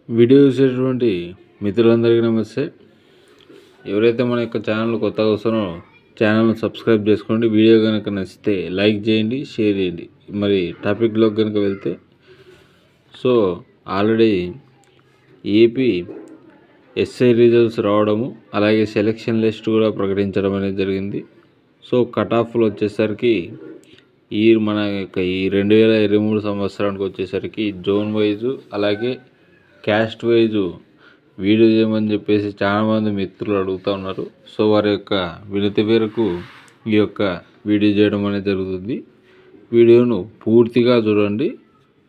Video చూసేటువంటి మిత్రులందరికీ నమస్తే. ఎవరైతే మన యొక్క ఛానల్ కొత్తగా వస్తున్నారో ఛానల్ను సబ్స్క్రైబ్ చేసుకోండి. వీడియో కనుక నచ్చితే లైక్ చేయండి, షేర్ చేయండి. మరి టాపిక్లోకి కనుక వెళ్తే ఆల్రెడీ ఏపీ ఎస్ఐ రిజల్ట్స్ రావడము, అలాగే సెలక్షన్ లిస్ట్ కూడా ప్రకటించడం అనేది జరిగింది. కట్ ఆఫ్లు వచ్చేసరికి మన యొక్క ఈ 2023 సంవత్సరానికి వచ్చేసరికి జోన్ వైజు అలాగే క్యాస్ట్ వైజు వీడియో చేయమని చెప్పేసి చాలామంది మిత్రులు అడుగుతూ ఉన్నారు. వారి యొక్క వినతి మేరకు ఈ యొక్క వీడియో చేయడం అనేది జరుగుతుంది. వీడియోను పూర్తిగా చూడండి,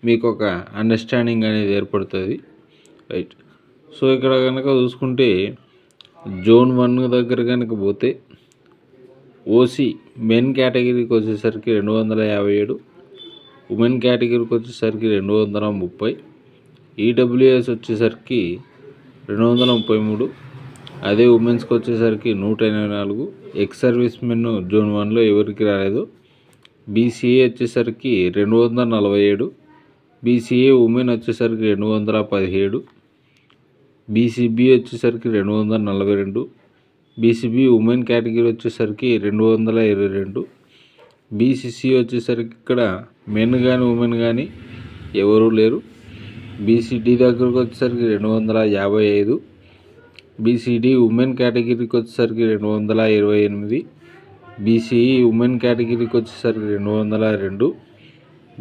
మీకు ఒక అండర్స్టాండింగ్ అనేది ఏర్పడుతుంది. రైట్. ఇక్కడ కనుక చూసుకుంటే జోన్ 1 దగ్గర కనుక పోతే ఓసీ మెన్ కేటగిరీకి వచ్చేసరికి 257, ఉమెన్ కేటగిరీకి వచ్చేసరికి 230, ఈడబ్ల్యూఎస్ వచ్చేసరికి 233, అదే ఉమెన్స్కి వచ్చేసరికి 184. ఎక్స్ సర్వీస్ మెన్ జోన్ 1లో ఎవరికి రాలేదు. బీసీఏ వచ్చేసరికి 247, బీసీఏ ఉమెన్ వచ్చేసరికి 217, బీసీబీ వచ్చేసరికి 242, బీసీబీ ఉమెన్ కేటగిరీ వచ్చేసరికి 222, బీసీసీ వచ్చేసరికి ఇక్కడ మెన్ కానీ ఉమెన్ కానీ ఎవరూ లేరు. బీసీడీ దగ్గరకు వచ్చేసరికి 255, బీసీడీ ఉమెన్ కేటగిరీకి వచ్చేసరికి 228, బీసీఈ ఉమెన్ కేటగిరీకి వచ్చేసరికి 202,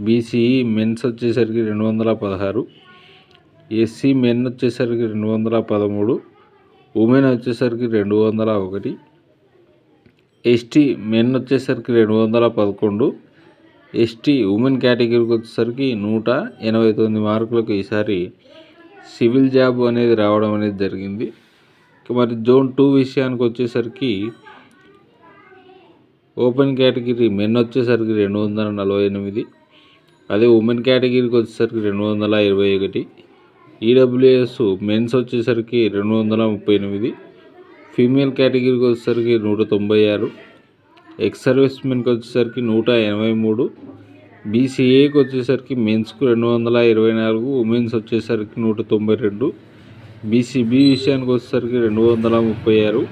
బీసీఈ మెన్స్ వచ్చేసరికి 216, ఎస్సీ మెన్ వచ్చేసరికి 213, ఉమెన్ వచ్చేసరికి 201, ఎస్టీ మెన్ వచ్చేసరికి 211, ఎస్టీ ఉమెన్ కేటగిరీకి వచ్చేసరికి 189 మార్కులకు ఈసారి సివిల్ జాబ్ అనేది రావడం అనేది జరిగింది. మరి జోన్ 2 విషయానికి వచ్చేసరికి ఓపెన్ కేటగిరీ మెన్ వచ్చేసరికి 248, అదే ఉమెన్ కేటగిరీకి వచ్చేసరికి 221, ఈడబ్ల్యూఎస్ మెన్స్ వచ్చేసరికి 238, ఫీమేల్ కేటగిరీకి వచ్చేసరికి 196, ఎక్స్ సర్వీస్ మెన్కి వచ్చేసరికి 183, బీసీఏకి వచ్చేసరికి మెన్స్కు 224, ఉమెన్స్ వచ్చేసరికి 192, బీసీబీ విషయానికి వచ్చేసరికి 236,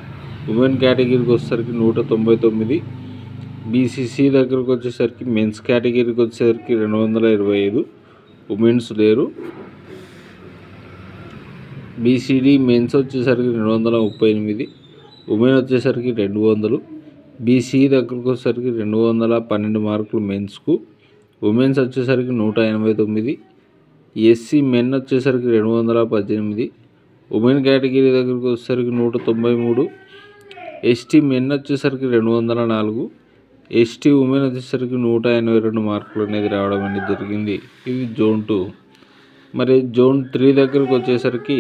ఉమెన్ కేటగిరీకి వచ్చేసరికి 199, బీసీసీ దగ్గరకు వచ్చేసరికి మెన్స్ కేటగిరీకి వచ్చేసరికి 225, ఉమెన్స్ లేరు. బీసీడీ మెన్స్ వచ్చేసరికి 238, ఉమెన్ వచ్చేసరికి 200, బీసీఈ దగ్గరకు వచ్చేసరికి 212 మార్కులు మెన్స్కు, ఉమెన్స్ వచ్చేసరికి 189, ఎస్సీ మెన్ వచ్చేసరికి 218, ఉమెన్ కేటగిరీ దగ్గరకు వచ్చేసరికి 193, ఎస్టీ మెన్ వచ్చేసరికి 204, ఎస్టీ ఉమెన్ వచ్చేసరికి 182 మార్కులు అనేది రావడం అనేది జరిగింది. ఇది జోన్ 2. మరి జోన్ 3 దగ్గరకు వచ్చేసరికి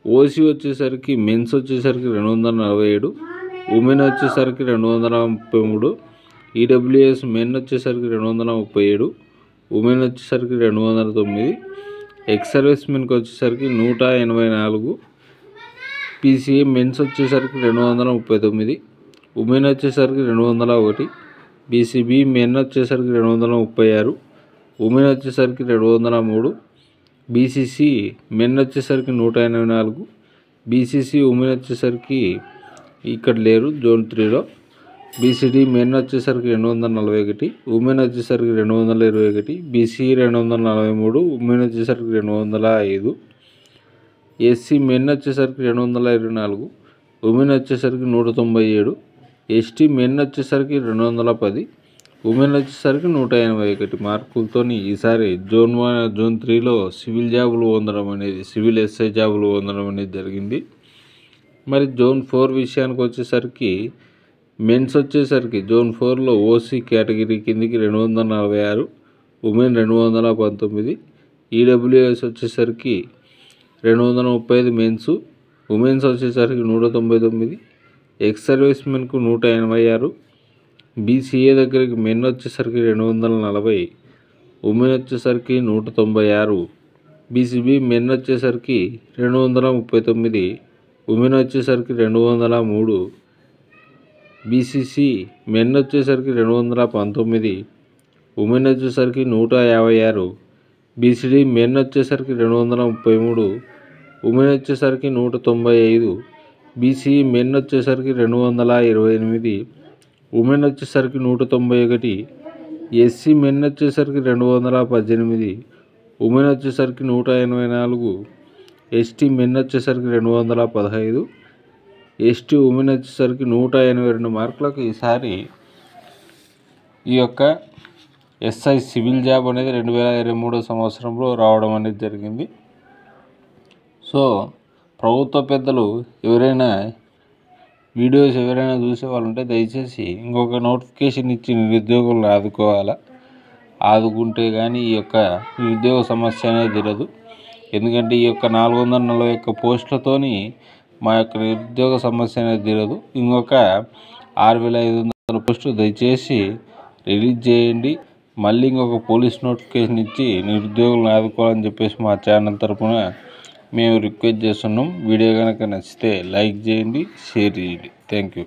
ఓసీ వచ్చేసరికి మెన్స్ వచ్చేసరికి 247, ఉమెన్ వచ్చేసరికి 233, ఈడబ్ల్యూఎస్ మెన్ వచ్చేసరికి 237, ఉమెన్ వచ్చేసరికి 209, ఎక్స్ సర్వీస్ మెన్కి వచ్చేసరికి 184, పీసీఏ మెన్స్ వచ్చేసరికి 239, ఉమెన్ వచ్చేసరికి 201, బీసీబీ మెన్ వచ్చేసరికి 236, ఉమెన్ వచ్చేసరికి 203, బీసీసీ మెన్ వచ్చేసరికి 184, బీసీసీ ఉమెన్ వచ్చేసరికి ఇక్కడ లేరు జోన్ 3లో. బీసీడీ మెన్ వచ్చేసరికి 241, ఉమెన్ వచ్చేసరికి 221, బీసీ 243, ఉమెన్ వచ్చేసరికి 205, ఎస్సీ మెన్ వచ్చేసరికి 224, ఉమెన్ వచ్చేసరికి 197, ఎస్టీ మెన్ వచ్చేసరికి 210, ఉమెన్ వచ్చేసరికి 181 మార్కులతో ఈసారి జోన్ 3లో సివిల్ జాబులు పొందడం అనేది, సివిల్ ఎస్ఐ జాబులు పొందడం అనేది జరిగింది. మరి జోన్ 4 విషయానికి వచ్చేసరికి మెన్స్ వచ్చేసరికి జోన్ 4లో ఓసీ కేటగిరీ కిందికి 246, ఉమెన్ 219, ఈడబ్ల్యూఎస్ వచ్చేసరికి 235 మెన్స్, ఉమెన్స్ వచ్చేసరికి 199, ఎక్స్ సర్వీస్ మెన్కు 186, బీసీఏ దగ్గరికి మెన్ వచ్చేసరికి 240, ఉమెన్ వచ్చేసరికి 196, బీసీబీ మెన్ వచ్చేసరికి 239, ఉమెన్ వచ్చేసరికి 203, బీసీసీ మెన్ వచ్చేసరికి 219, ఉమెన్ వచ్చేసరికి 156, బీసీడీ మెన్ వచ్చేసరికి 233, ఉమెన్ వచ్చేసరికి 195, బీసీఈ మెన్ వచ్చేసరికి 228, ఉమెన్ వచ్చేసరికి 191, ఎస్సీ మెన్ వచ్చేసరికి 218, ఉమెన్ వచ్చేసరికి 184, ఎస్టీ మెన్ వచ్చేసరికి 215, ఎస్టీ ఉమెన్ వచ్చేసరికి 182 మార్కులకు ఈసారి ఈ యొక్క ఎస్ఐ సివిల్ జాబ్ అనేది 2023 సంవత్సరంలో రావడం అనేది జరిగింది. సో ప్రభుత్వ పెద్దలు ఎవరైనా వీడియోస్ ఎవరైనా చూసే వాళ్ళు ఉంటే దయచేసి ఇంకొక నోటిఫికేషన్ ఇచ్చి నిరుద్యోగులను ఆదుకోవాలా. ఆదుకుంటే కానీ ఈ యొక్క నిరుద్యోగ సమస్య అనేది తీరదు. ఎందుకంటే ఈ యొక్క 441 పోస్టులతోని మా యొక్క నిరుద్యోగ సమస్య అనేది తీరదు. ఇంకొక 6500 పోస్టులు దయచేసి రిలీజ్ చేయండి. మళ్ళీ ఇంకొక పోలీస్ నోటిఫికేషన్ ఇచ్చి నిరుద్యోగులను ఆదుకోవాలని చెప్పేసి మా ఛానల్ తరఫున మేము రిక్వెస్ట్ చేస్తున్నాం. వీడియో కనుక నచ్చితే లైక్ చేయండి, షేర్ చేయండి. Thank you.